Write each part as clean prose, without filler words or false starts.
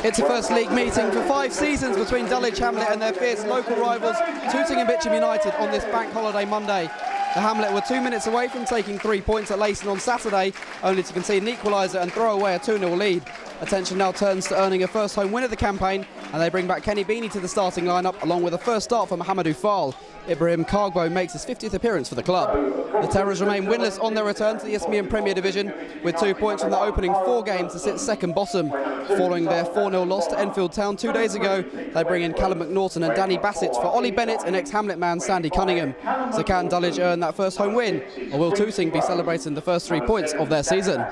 It's the first league meeting for 5 seasons between Dulwich Hamlet and their fierce local rivals Tooting Mitcham United on this bank holiday Monday. The Hamlet were 2 minutes away from taking 3 points at Leiston on Saturday, only to concede an equaliser and throw away a 2-0 lead. Attention now turns to earning a first home win of the campaign, and they bring back Beaney to the starting lineup, along with a first start for Muhammadu Faal. Cutback makes his 50th appearance for the club. The Terrors remain winless on their return to the Leiston Premier Division, with 2 points from the opening 4 games to sit second bottom. Following their 4-0 loss to Enfield Town 2 days ago, they bring in Callum McNaughton and Danny Bassett for Ollie Bennett and ex-Hamlet man Sandy Cunningham. So can Dulwich earn that first home win, or will Tooting be celebrating the first 3 points of their season?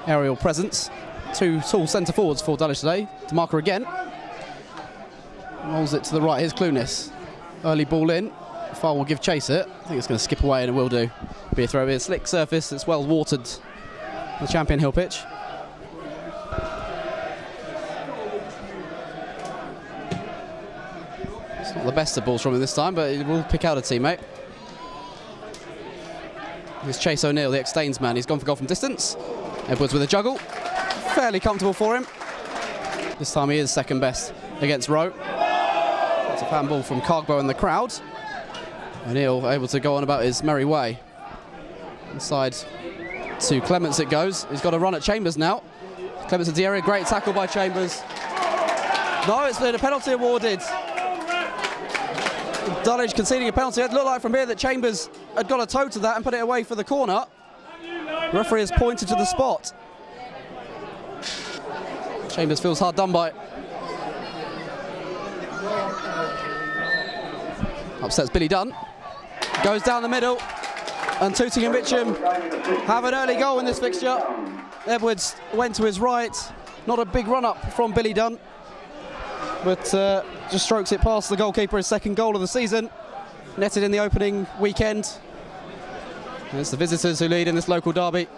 Aerial presence. 2 tall centre forwards for Dulwich today. Dumaka again. Rolls it to the right. Here's Clunis. Early ball in. Faal will give chase it. I think it's going to skip away, and it will do. Be a throw. It's a slick surface. It's well watered. The Champion Hill pitch. It's not the best of balls from him this time, but he will pick out a teammate. Here's Chase O'Neill, the ex-Staines man. He's gone for goal from distance. Edwards with a juggle. Fairly comfortable for him. This time he is second best against Rowe. It's a handball from Cutback in the crowd. O'Neill able to go on about his merry way. Inside to Clements it goes. He's got a run at Chambers now. Clements into the area. Great tackle by Chambers. No, it's been a penalty awarded. Dulwich conceding a penalty. It looked like from here that Chambers had got a toe to that and put it away for the corner. The referee has pointed to the spot. Chambers feels hard done by. Upsets Billy Dunn. Goes down the middle. And Tooting Mitcham have an early goal in this fixture. Edwards went to his right. Not a big run-up from Billy Dunn, but just strokes it past the goalkeeper, his second goal of the season. Netted in the opening weekend. And it's the visitors who lead in this local derby.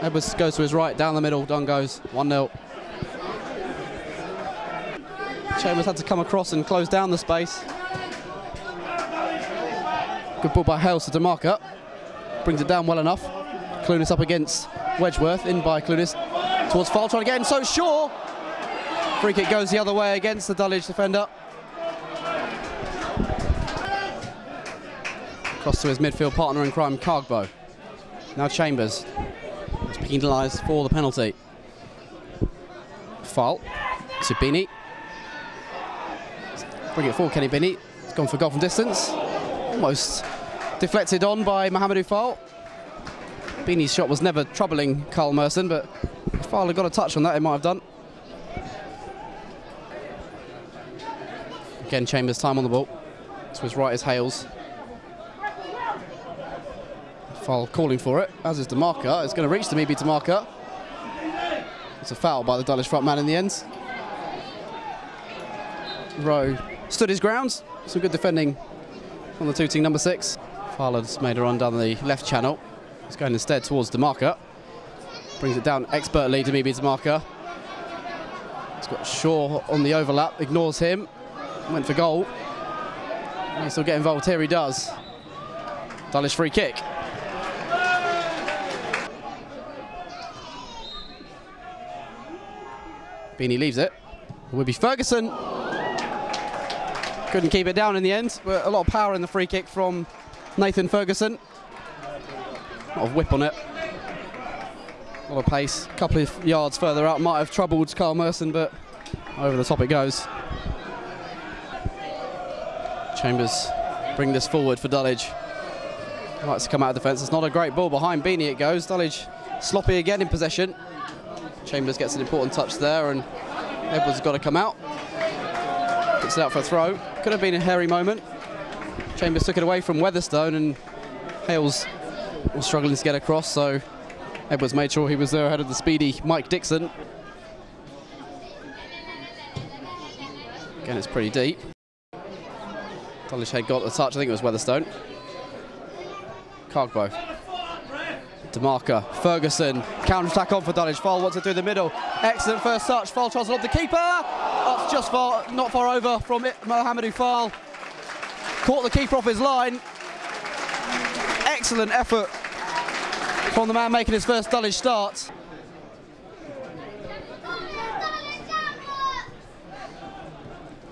Edwards goes to his right, down the middle. Dunn goes 1-0. Chambers had to come across and close down the space. Good ball by Hales to Dumaka. Brings it down well enough. Clunis up against Wedgeworth. In by Clunis. Towards Faal, trying again. So Shaw. Free kick goes the other way against the Dulwich defender. Cross to his midfield partner in crime, Cutback. Now Chambers. He's penalised for the penalty. Faal to Beaney. Bring it forward, Beaney. He's gone for goal from distance. Almost deflected on by Muhammadu Faal. Beaney's shot was never troubling Carl Merson, but if Faal had got a touch on that, he might have done. Again, Chambers' time on the ball. To his right is Hales. Faal calling for it, as is Dumaka. It's going to reach Dumebi Dumaka. It's a foul by the Dulwich front man in the end. Rowe stood his ground. Some good defending on the Tooting number 6. Faal has made a run down the left channel. He's going instead towards Dumaka. Brings it down expertly, Dumebi Dumaka. He's got Shaw on the overlap, ignores him. Went for goal. He still get involved here, he does. Dulwich free kick. Beaney leaves it. It will be Ferguson. Couldn't keep it down in the end, but a lot of power in the free kick from Nathan Ferguson. A lot of whip on it. A lot of pace. A couple of yards further out might have troubled Carl Merson, but over the top it goes. Chambers bring this forward for Dulwich. Likes to come out of defence. It's not a great ball behind Beaney. It goes. Dulwich sloppy again in possession. Chambers gets an important touch there, and Edwards has got to come out. Puts it out for a throw. Could have been a hairy moment. Chambers took it away from Weatherstone, and Hales was struggling to get across, so Edwards made sure he was there ahead of the speedy Mike Dixon. Again, it's pretty deep. Dulwich had got the touch. I think it was Weatherstone. Cutback. Dumaka, Ferguson, counter-attack on for Dulwich. Faal wants it through the middle. Excellent first touch. Faal tries to lob the keeper. That's just not far over from it. Muhammadu Faal caught the keeper off his line. Excellent effort from the man making his first Dulwich start.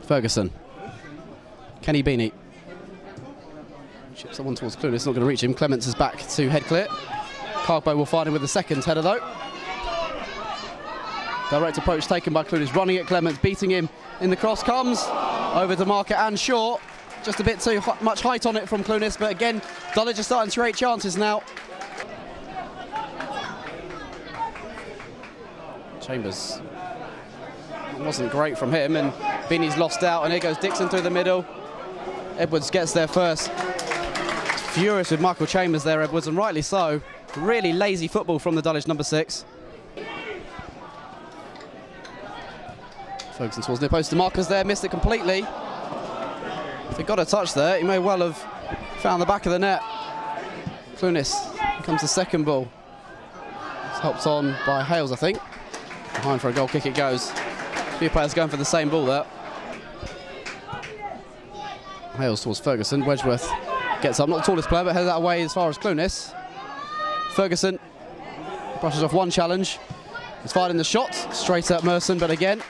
Ferguson. Kenny Beaney. Chips someone towards Clunis, not going to reach him. Clements is back to head clear. Carbo will find him with the second header though. Direct approach taken by Clunis, running at Clements, beating him in the cross. Comes over Dumaka and short. Just a bit too much height on it from Clunis, but again, Dulwich are starting to create chances now. Chambers. It wasn't great from him, and Beaney's lost out, and here goes Dixon through the middle. Edwards gets there first. Furious with Michael Chambers there, Edwards, and rightly so. Really lazy football from the Dulwich number 6. Ferguson towards near post. Dumaca's there, missed it completely. If he got a touch there, he may well have found the back of the net. Clunis, here comes the second ball. It's helped on by Hales, I think. Behind for a goal kick it goes. A few players going for the same ball there. Hales towards Ferguson. Wedgworth gets up, not the tallest player, but heads that away as far as Clunis. Ferguson brushes off one challenge. He's fired in the shot, straight at Merson, but again,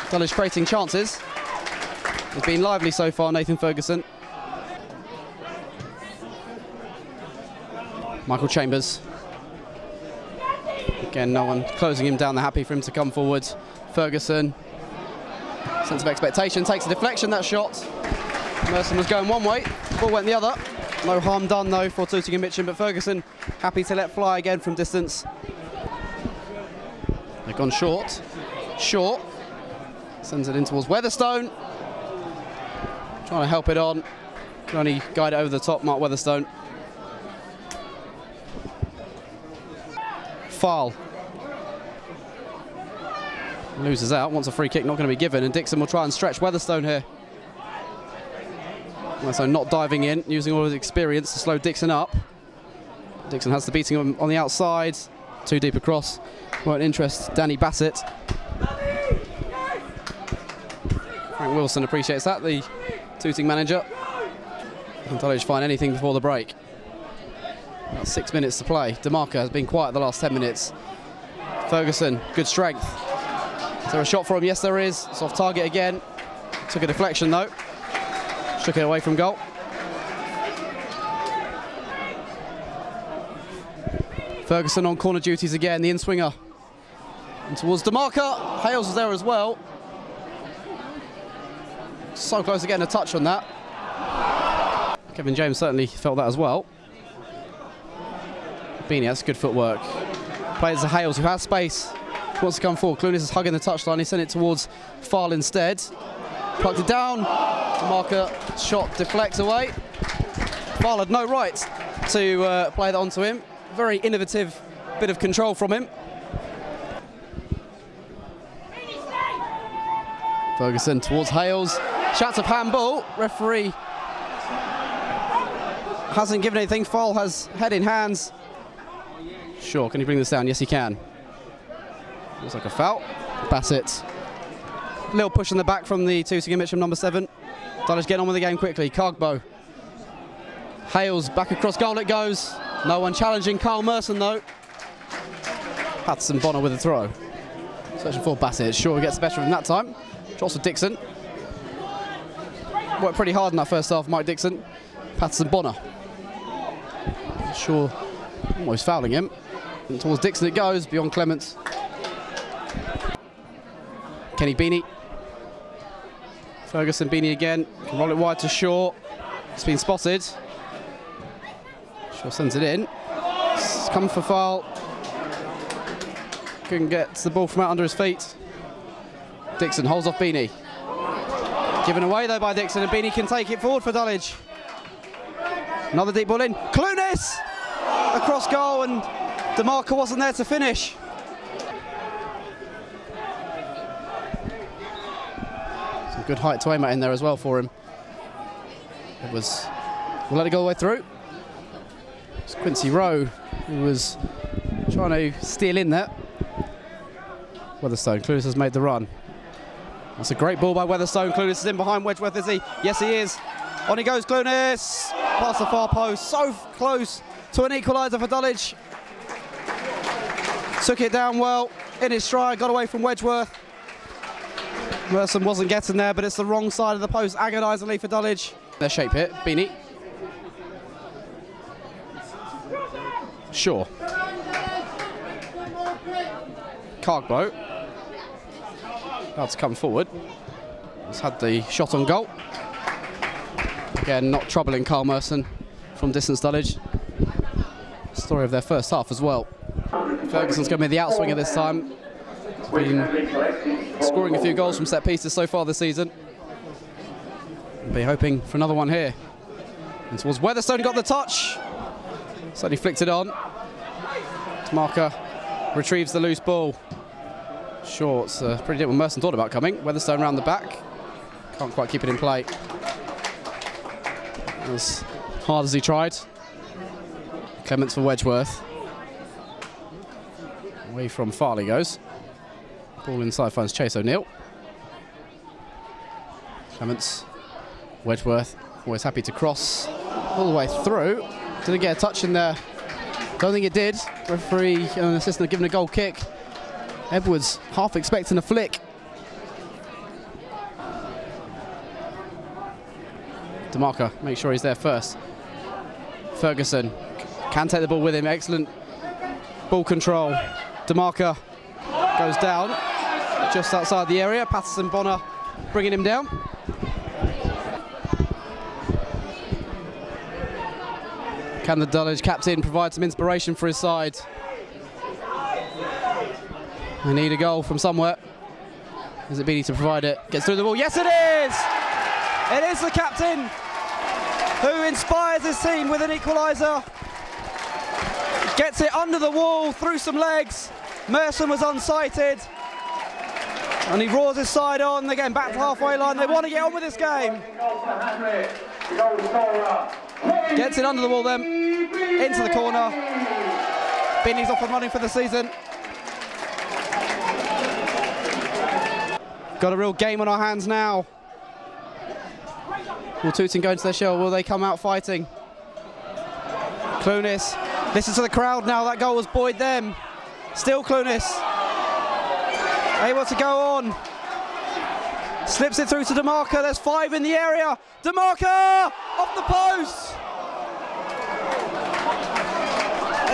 Dulwich creating chances. He's been lively so far, Nathan Ferguson. Michael Chambers. Again, no one closing him down. They're happy for him to come forward. Ferguson. Sense of expectation, takes a deflection, that shot. Merson was going one way, ball went the other. No harm done though for Tooting Mitcham, but Ferguson happy to let fly again from distance. They've gone short. Short. Sends it in towards Weatherstone. Trying to help it on. Can only guide it over the top, Mark Weatherstone. Faal. Loses out, wants a free kick, not going to be given, and Dixon will try and stretch Weatherstone here. Weatherstone not diving in, using all his experience to slow Dixon up. Dixon has the beating on the outside. Too deep across. Won't interest Danny Bassett. Frank Wilson appreciates that, the Tooting manager. Can Dulwich find anything before the break? About 6 minutes to play. Dumaka has been quiet the last 10 minutes. Ferguson, good strength. Is there a shot for him? Yes, there is. It's off target again. Took a deflection though. Shook it away from goal. Ferguson on corner duties again, the in-swinger. And towards Dumaka. Hales was there as well. So close to getting a touch on that. Kevin James certainly felt that as well. Beaney has good footwork. Plays to Hales, who has space. Wants to come forward. Clunis is hugging the touchline. He sent it towards Faal instead. Plucked it down. Dumaka shot deflects away. Faal had no right to play that onto him. Very innovative bit of control from him. Ferguson towards Hales. Shouts of handball. Referee hasn't given anything. Faal has head in hands. Sure, can he bring this down? Yes, he can. Looks like a foul. Bassett. Little push in the back from the Tooting Mitcham number 7. Dulwich getting on with the game quickly. Cargbo. Hales back across goal it goes. No one challenging Carl Merson though. Patterson Bonner with a throw. Searching for Bassett. Sure, gets the better of him that time. Drops for Dixon. Worked pretty hard in that first half, Mike Dixon. Patterson Bonner. Sure, almost fouling him. And towards Dixon it goes, beyond Clements. Kenny Beaney. Ferguson, Beaney again. Can roll it wide to Shaw. It's been spotted. Shaw sends it in. It's come for Faal. Couldn't get the ball from out under his feet. Dixon holds off Beaney. Given away though by Dixon, and Beaney can take it forward for Dulwich. Another deep ball in. Clunis! Across goal, and Dumaka wasn't there to finish. Some good height to aim at in there as well for him. We'll let it go all the way through. It's Quincy Rowe who was trying to steal in there. Weatherstone, Clunis has made the run. That's a great ball by Weatherstone. Clunis is in behind Wedgworth, is he? Yes, he is. On he goes, Clunis. Past the far post, so close to an equaliser for Dulwich. Took it down well, in his stride, got away from Wedgworth. Merson wasn't getting there, but it's the wrong side of the post, agonisingly for Dulwich. Their shape hit, Beaney. Shaw. Cargbo. About to come forward. He's had the shot on goal. Again, not troubling Carl Merson from distance Dulwich. Story of their first half as well. Ferguson's going to be the outswinger this time. He's been scoring a few goals from set pieces so far this season. Be hoping for another one here. And towards Weatherstone, got the touch. Suddenly flicked it on. Dumaka retrieves the loose ball. Sure, it's pretty different. Merson thought about coming. Weatherstone round the back. Can't quite keep it in play. As hard as he tried. Clements for Wedgeworth. Away from Faal he goes. Ball inside finds Chase O'Neill. Clements. Wedgeworth, always happy to cross all the way through. Didn't get a touch in there. Don't think it did. Referee and assistant giving a goal kick. Edwards half expecting a flick. Dumaka, make sure he's there first. Ferguson can take the ball with him. Excellent ball control. Dumaka goes down just outside the area. Patterson Bonner bringing him down. Can the Dulwich captain provide some inspiration for his side? They need a goal from somewhere. Is it Beaney to provide it? Gets through the ball. Yes, it is! It is the captain who inspires his team with an equaliser. Gets it under the wall, through some legs. Merson was unsighted. And he roars his side on. They're getting back to the halfway line. They want to get on with this game. Gets it under the wall then, into the corner. Beaney's off and running for the season. Got a real game on our hands now. Will Tooting go into their shell? Will they come out fighting? Clunis, listen to the crowd now. That goal was buoyed them. Still Clunis. Able to go on. Slips it through to Dumaka. There's 5 in the area. Dumaka off the post.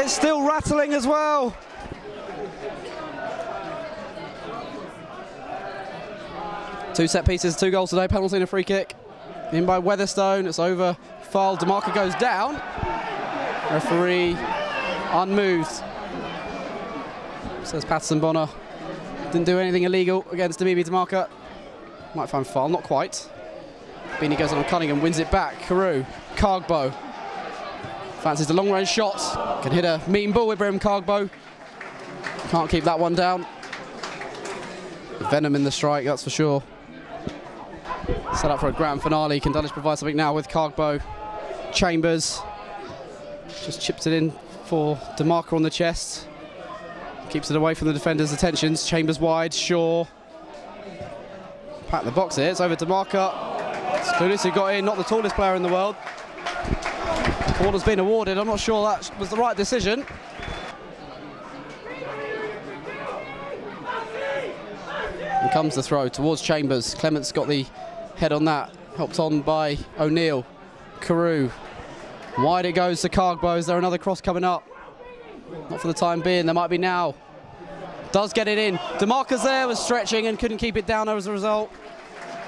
It's still rattling as well. Two set pieces, 2 goals today. Penalty and a free kick. In by Weatherstone. It's over. Faal. Dumaka goes down. Referee unmoved. Says Patterson Bonner. Didn't do anything illegal against Dumebi Dumaka. Might find Faal, not quite. Beaney goes on Cunningham, wins it back. Carew, Cargbo. Fancies the long range shot. Can hit a mean ball with Ibrahim Cargbo. Can't keep that one down. Venom in the strike, that's for sure. Set up for a grand finale. Can Dulwich provide something now with Cargbo? Chambers. Just chips it in for Dumaka on the chest. Keeps it away from the defenders' attentions. Chambers wide, Shaw. Pack the box here, it's over to Dumaka. It's Clunis who got in, not the tallest player in the world. Order's been awarded, I'm not sure that was the right decision. And comes the throw towards Chambers. Clements got the head on that, helped on by O'Neill. Carew. Wide it goes to Cargbo. Is there another cross coming up? Not for the time being, there might be now. Does get it in. Dumaka's there, was stretching and couldn't keep it down as a result.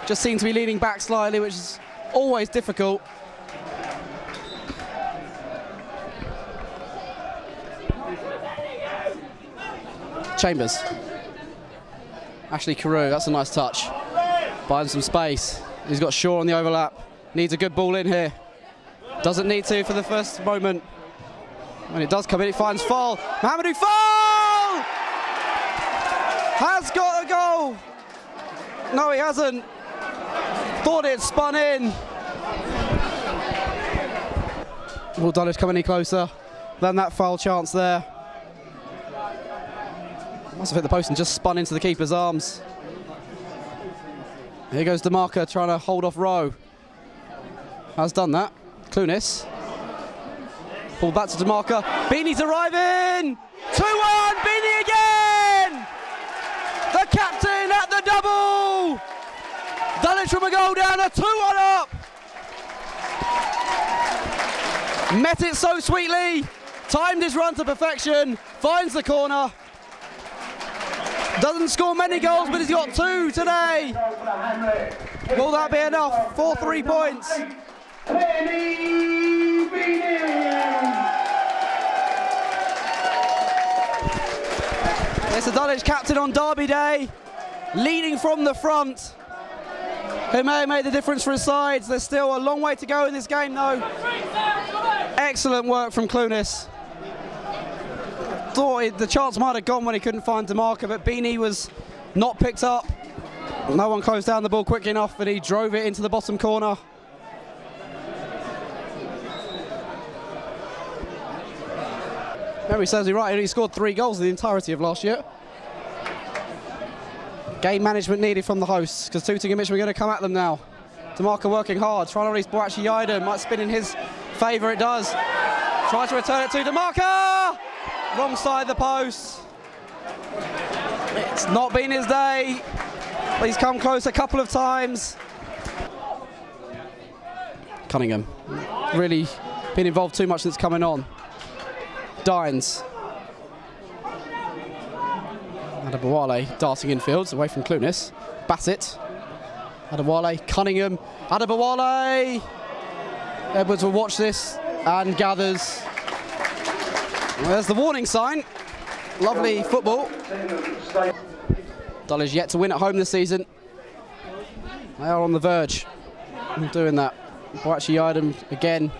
Just seemed to be leaning back slightly, which is always difficult. Chambers. Ashley Carew, that's a nice touch. Buying some space. He's got Shaw on the overlap. Needs a good ball in here. Doesn't need to for the first moment. When it does come in, it finds Faal. Muhammadu Faal has got a goal. No, he hasn't. Thought it spun in. Will Dulwich come any closer than that foul chance there? Must have hit the post and just spun into the keeper's arms. Here goes Dumaka trying to hold off Rowe. Has done that. Clunis. Pulled back to Dumaka. Beaney's arriving! 2-1! Beaney again! The captain at the double! Dulwich from a goal down, a 2-1 up. Met it so sweetly, timed his run to perfection, finds the corner. Doesn't score many goals, but he's got 2 today. Will that be enough for 3 points? It's the Dulwich captain on Derby Day, leading from the front. Who may have made the difference for his sides. There's still a long way to go in this game though. Excellent work from Clunis. Thought the chance might have gone when he couldn't find Dumaka, but Beaney was not picked up. No one closed down the ball quick enough, and he drove it into the bottom corner. Memory serves me right, he scored 3 goals in the entirety of last year. Game management needed from the hosts, because Tooting and Mitcham are going to come at them now. Dumaka working hard, trying to release Nyren, might spin in his favour, it does. Tries to return it to Dumaka! Wrong side of the post. It's not been his day, but he's come close a couple of times. Cunningham, really been involved too much that's coming on. Dines. Adebawale darting infields away from Clunis. Bassett. Adebawale, Cunningham. Adebawale. Edwards will watch this and gathers. Well, there's the warning sign. Lovely football. Dulwich yet to win at home this season. They are on the verge of doing that. Nyren again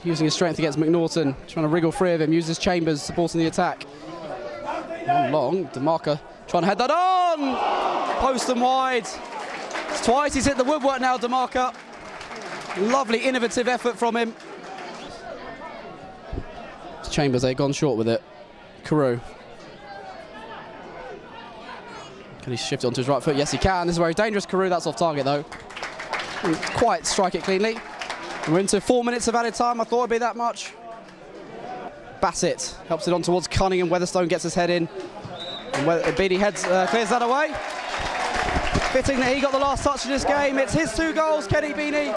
using his strength against McNaughton, trying to wriggle free of him, uses Chambers supporting the attack. One long, Dumaka trying to head that on! Post and wide. It's twice he's hit the woodwork now, Dumaka. Lovely innovative effort from him. Chambers, they've gone short with it. Carew. Can he shift it onto his right foot? Yes, he can. This is very dangerous. Carew, that's off target though. Didn't quite strike it cleanly. We're into 4 minutes of added time. I thought it'd be that much. Bassett helps it on towards Cunningham. Weatherstone gets his head in. And Beaney clears that away. Fitting that he got the last touch in this game. It's his 2 goals, Kenny Beaney,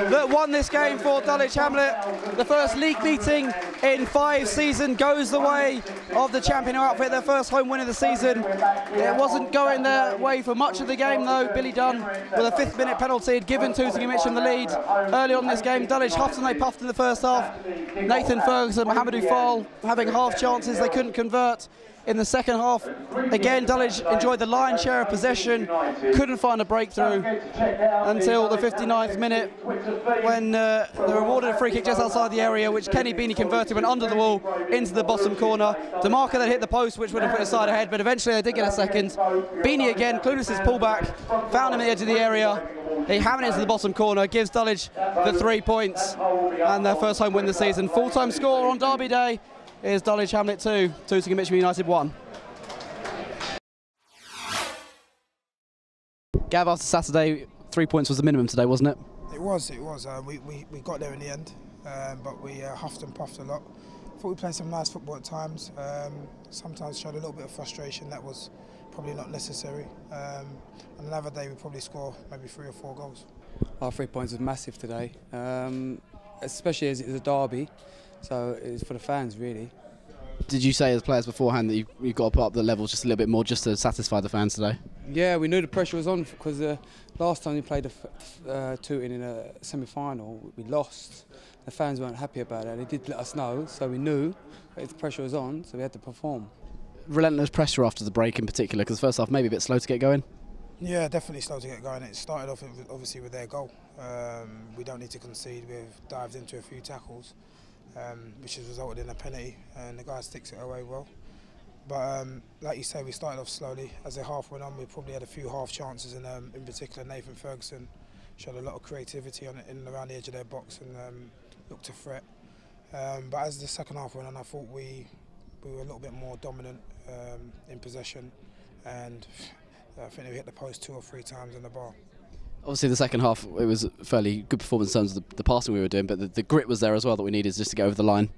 that won this game for Dulwich Hamlet. The first league meeting in 5 seasons goes the way of the champion outfit, their first home win of the season. It wasn't going their way for much of the game though. Billy Dunn with a 5th minute penalty had given Tooting Mitcham the lead early on in this game. Dulwich huffed and they puffed in the first half. Nathan Ferguson, Muhammadu Faal having half chances, they couldn't convert. In the second half, again, Dulwich enjoyed the lion's share of possession, couldn't find a breakthrough until the 59th minute when they were awarded a free kick just outside the area, which Kenny Beaney converted, went under the wall into the bottom corner. Dumaka then hit the post, which would have put his side ahead, but eventually they did get a second. Beaney again, Clunis' pullback, found him at the edge of the area. He hammered it into the bottom corner, gives Dulwich the 3 points and their first home win this season. Full-time score on Derby Day is Dulwich Hamlet 2, Tooting Mitcham United 1. Gav, after Saturday, 3 points was the minimum today, wasn't it? It was. We got there in the end, but we huffed and puffed a lot. Thought we played some nice football at times. Sometimes showed a little bit of frustration that was probably not necessary. On another day we probably score maybe 3 or 4 goals. Our 3 points was massive today, especially as it was a derby. So it's for the fans, really. Did you say as players beforehand that you've got to put up the levels just a little bit more just to satisfy the fans today? Yeah, we knew the pressure was on because last time we played Tooting in a semi-final, we lost. The fans weren't happy about it. They did let us know, so we knew that the pressure was on, so we had to perform. Relentless pressure after the break in particular, because the first half maybe a bit slow to get going? Yeah, definitely slow to get going. It started off obviously with their goal. We don't need to concede. We've dived into a few tackles, which has resulted in a penalty, and the guy sticks it away well. But like you say, we started off slowly. As the half went on, we probably had a few half chances, and in particular Nathan Ferguson showed a lot of creativity in and around the edge of their box and looked to threat. But as the second half went on, I thought we were a little bit more dominant in possession, and I think we hit the post 2 or 3 times in the bar. Obviously the second half, it was a fairly good performance in terms of the passing we were doing, but the grit was there as well that we needed just to get over the line.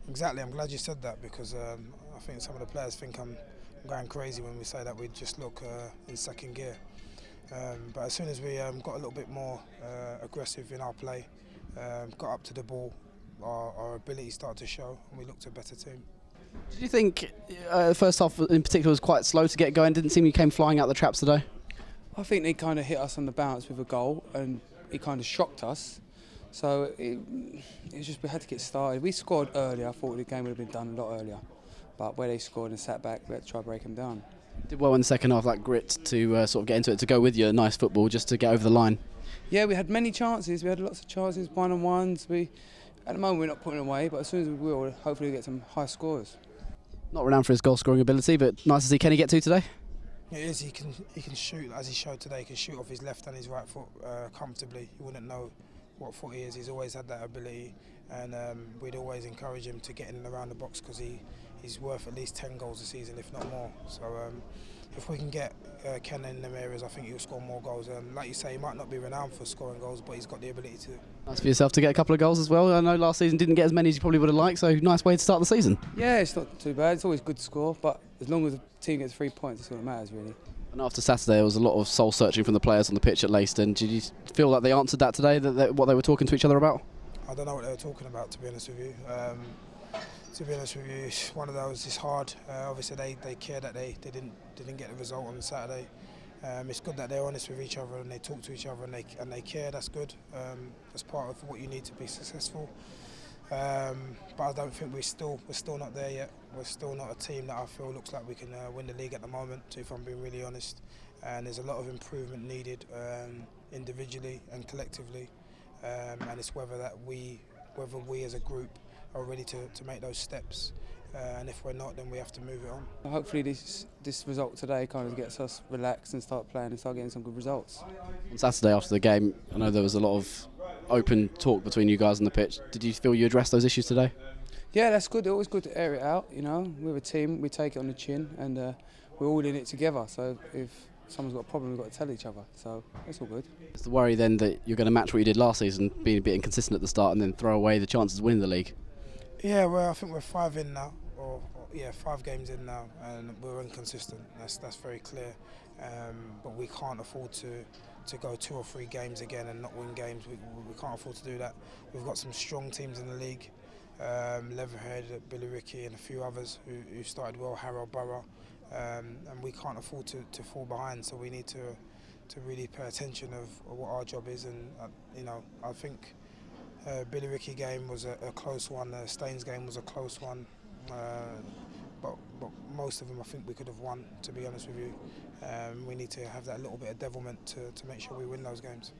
Exactly, I'm glad you said that, because I think some of the players think I'm going crazy when we say that we just look in second gear. But as soon as we got a little bit more aggressive in our play, got up to the ball, our ability started to show, and we looked a better team. Did you think first half in particular was quite slow to get going? Didn't seem you came flying out the traps today? I think they kind of hit us on the bounce with a goal, and it kind of shocked us. So it was just we had to get started. We scored earlier. I thought the game would have been done a lot earlier, but where they scored and sat back, we had to try to break them down. Did well in the second half, that grit to sort of get into it, to go with your nice football, just to get over the line. Yeah, we had many chances. We had lots of chances, one-on-ones. At the moment we're not putting away, but as soon as we will, hopefully we'll get some high scores. Not renowned for his goal-scoring ability, but nice to see Kenny get to today. It is. He can shoot, as he showed today. He can shoot off his left and his right foot comfortably. You wouldn't know what foot he is. He's always had that ability, and we'd always encourage him to get in and around the box because he's worth at least 10 goals a season, if not more. So if we can get Ken in them areas, I think he'll score more goals. Like you say, he might not be renowned for scoring goals, but he's got the ability to. Nice for yourself to get a couple of goals as well. I know last season didn't get as many as you probably would have liked, so nice way to start the season. Yeah, it's not too bad. It's always good to score, but as long as the team gets 3 points, that's all that matters, really. And after Saturday, there was a lot of soul-searching from the players on the pitch at Leiston. Did you feel like they answered that today, what they were talking to each other about? I don't know what they were talking about, to be honest with you. To be honest with you, it's one of those. It's hard. Obviously, they care that they didn't get the result on Saturday. It's good that they're honest with each other and they talk to each other and they care. That's good. That's part of what you need to be successful. But I don't think we're still not there yet. We're still not a team that I feel looks like we can win the league at the moment, if I'm being really honest. And there's a lot of improvement needed individually and collectively. And it's whether we as a group are ready to make those steps. And if we're not, then we have to move it on. Hopefully this result today kind of gets us relaxed and start playing and start getting some good results. On Saturday after the game, I know there was a lot of open talk between you guys on the pitch. Did you feel you addressed those issues today? Yeah, that's good. It's always good to air it out, you know. We're a team, we take it on the chin, and we're all in it together. So if someone's got a problem, we've got to tell each other. So it's all good. Is the worry then that you're going to match what you did last season, being a bit inconsistent at the start and then throw away the chances of winning the league? Yeah, well, I think we're 5 in now, or 5 games in now, and we're inconsistent. That's very clear. But we can't afford to go 2 or 3 games again and not win games. We can't afford to do that. We've got some strong teams in the league. Leatherhead, Billy Ricky and a few others who started well, Harrow, Borough, and we can't afford to fall behind, so we need to really pay attention of what our job is. And you know, I think Billy Ricky game was a close one, Staines game was a close one, but most of them I think we could have won, to be honest with you. We need to have that little bit of devilment to make sure we win those games.